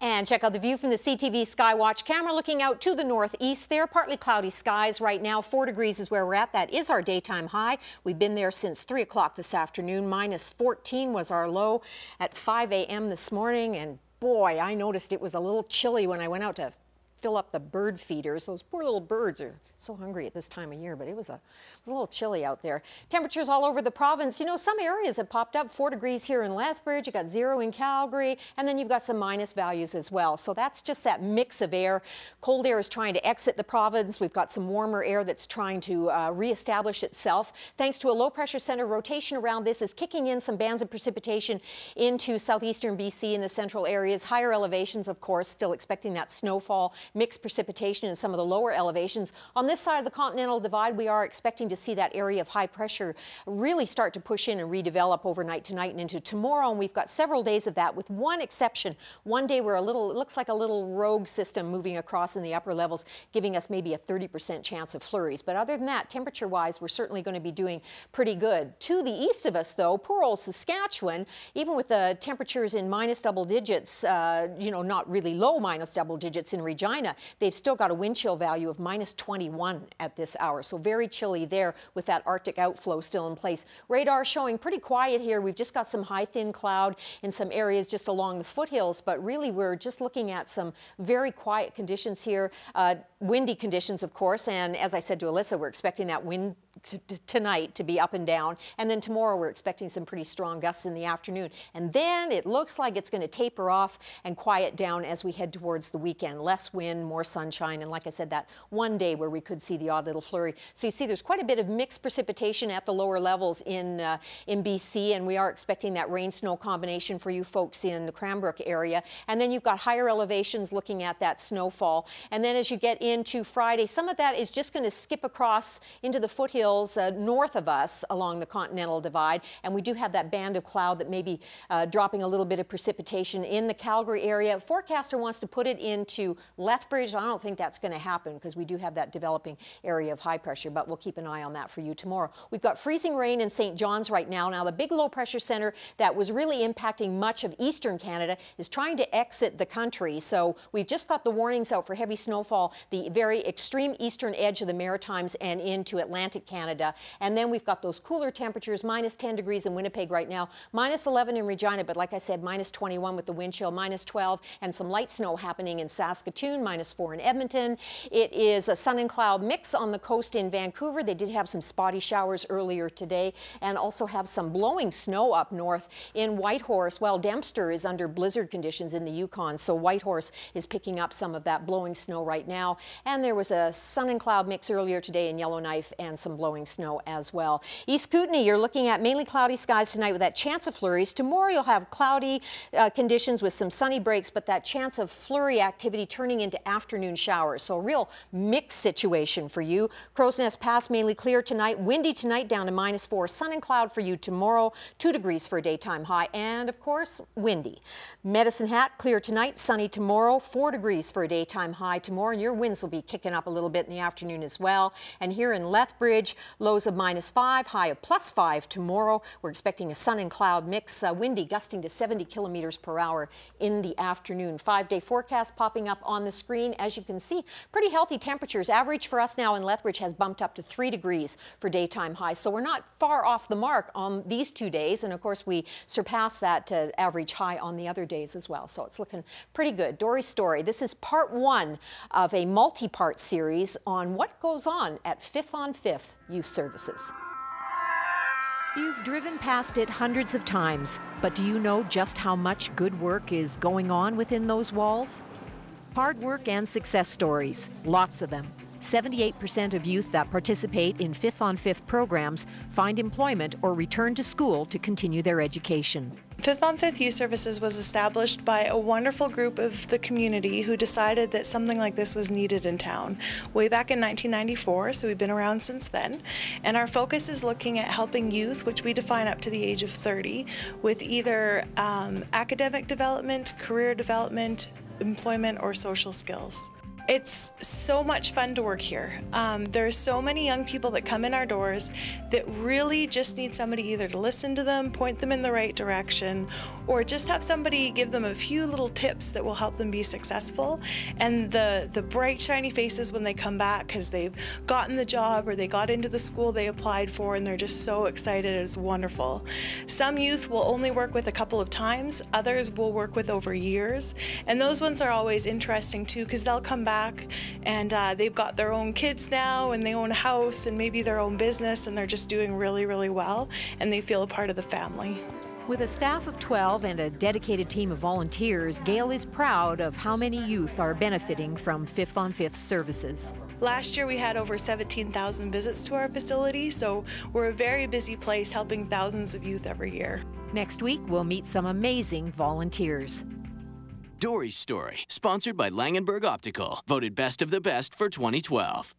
And check out the view from the CTV Skywatch camera looking out to the northeast there. Partly cloudy skies right now. 4 degrees is where we're at. That is our daytime high. We've been there since 3 o'clock this afternoon. Minus 14 was our low at 5 a.m. this morning. And boy, I noticed it was a little chilly when I went out to fill up the bird feeders. Those poor little birds are so hungry at this time of year, but it was a little chilly out there. Temperatures all over the province. You know, some areas have popped up. 4 degrees here in Lethbridge. You got 0 in Calgary, and then you've got some minus values as well. So that's just that mix of air. Cold air is trying to exit the province. We've got some warmer air that's trying to reestablish itself. Thanks to a low pressure center, rotation around this is kicking in some bands of precipitation into southeastern BC and the central areas. Higher elevations, of course, still expecting that snowfall, mixed precipitation in some of the lower elevations. On this side of the Continental Divide, we are expecting to see that area of high pressure really start to push in and redevelop overnight tonight and into tomorrow. And we've got several days of that, with one exception. One day where it looks like a little rogue system moving across in the upper levels, giving us maybe a 30% chance of flurries. But other than that, temperature-wise, we're certainly going to be doing pretty good. To the east of us, though, poor old Saskatchewan, even with the temperatures in minus double digits, you know, not really low minus double digits in Regina, they've still got a wind chill value of minus 21 at this hour. So very chilly there with that Arctic outflow still in place. Radar showing pretty quiet here. We've just got some high thin cloud in some areas just along the foothills, but really we're just looking at some very quiet conditions here. Windy conditions, of course, and as I said to Alyssa, we're expecting that wind tonight to be up and down, and then tomorrow we're expecting some pretty strong gusts in the afternoon, and then it looks like it's going to taper off and quiet down as we head towards the weekend. Less wind, more sunshine, and like I said, that one day where we could see the odd little flurry. So you see there's quite a bit of mixed precipitation at the lower levels in BC, and we are expecting that rain-snow combination for you folks in the Cranbrook area. And then you've got higher elevations looking at that snowfall, and then as you get into Friday, some of that is just going to skip across into the foothills north of us along the Continental Divide, and we do have that band of cloud that may be dropping a little bit of precipitation in the Calgary area. Forecaster wants to put it into Lethbridge. I don't think that's going to happen because we do have that developing area of high pressure, but we'll keep an eye on that for you tomorrow. We've got freezing rain in St. John's right now. Now, the big low pressure center that was really impacting much of eastern Canada is trying to exit the country. So we've just got the warnings out for heavy snowfall, the very extreme eastern edge of the Maritimes and into Atlantic Canada. And then we've got those cooler temperatures, minus 10 degrees in Winnipeg right now, minus 11 in Regina, but like I said, minus 21 with the wind chill, minus 12, and some light snow happening in Saskatoon, minus 4 in Edmonton. It is a sun and cloud mix on the coast in Vancouver. They did have some spotty showers earlier today, and also have some blowing snow up north in Whitehorse. Well, Dempster is under blizzard conditions in the Yukon, so Whitehorse is picking up some of that blowing snow right now. And there was a sun and cloud mix earlier today in Yellowknife and some blowing snow as well. East Kootenay, you're looking at mainly cloudy skies tonight with that chance of flurries. Tomorrow you'll have cloudy conditions with some sunny breaks, but that chance of flurry activity turning into afternoon showers. So a real mixed situation for you. Crow's Nest Pass mainly clear tonight. Windy tonight down to minus 4. Sun and cloud for you tomorrow. 2 degrees for a daytime high. And of course, windy. Medicine Hat clear tonight. Sunny tomorrow. 4 degrees for a daytime high tomorrow. And your winds will be kicking up a little bit in the afternoon as well. And here in Lethbridge, lows of minus 5, high of plus 5 tomorrow. We're expecting a sun and cloud mix. Windy gusting to 70 kilometers per hour in the afternoon. 5-day forecast popping up on the screen. As you can see, pretty healthy temperatures. Average for us now in Lethbridge has bumped up to 3 degrees for daytime highs. So we're not far off the mark on these 2 days. And of course, we surpassed that average high on the other days as well. So it's looking pretty good. Dory's Story. This is part 1 of a multi-part series on what goes on at 5th on 5th Youth Services. You've driven past it hundreds of times, but do you know just how much good work is going on within those walls? Hard work and success stories, lots of them. 78% of youth that participate in 5th on 5th programs find employment or return to school to continue their education. 5th on 5th Youth Services was established by a wonderful group of the community who decided that something like this was needed in town way back in 1994, so we've been around since then. And our focus is looking at helping youth, which we define up to the age of 30, with either academic development, career development, employment, or social skills. It's so much fun to work here. There's so many young people that come in our doors that really just need somebody either to listen to them, point them in the right direction, or just have somebody give them a few little tips that will help them be successful. And the bright, shiny faces when they come back because they've gotten the job or they got into the school they applied for and they're just so excited is wonderful. Some youth will only work with a couple of times, others will work with over years, and those ones are always interesting too because they'll come back and they've got their own kids now and they own a house and maybe their own business and they're just doing really, really well and they feel a part of the family. With a staff of 12 and a dedicated team of volunteers, Gail is proud of how many youth are benefiting from 5th on 5th services. Last year we had over 17,000 visits to our facility, so we're a very busy place helping thousands of youth every year. Next week, we'll meet some amazing volunteers. Dory's Story, sponsored by Langenberg Optical, voted best of the best for 2012.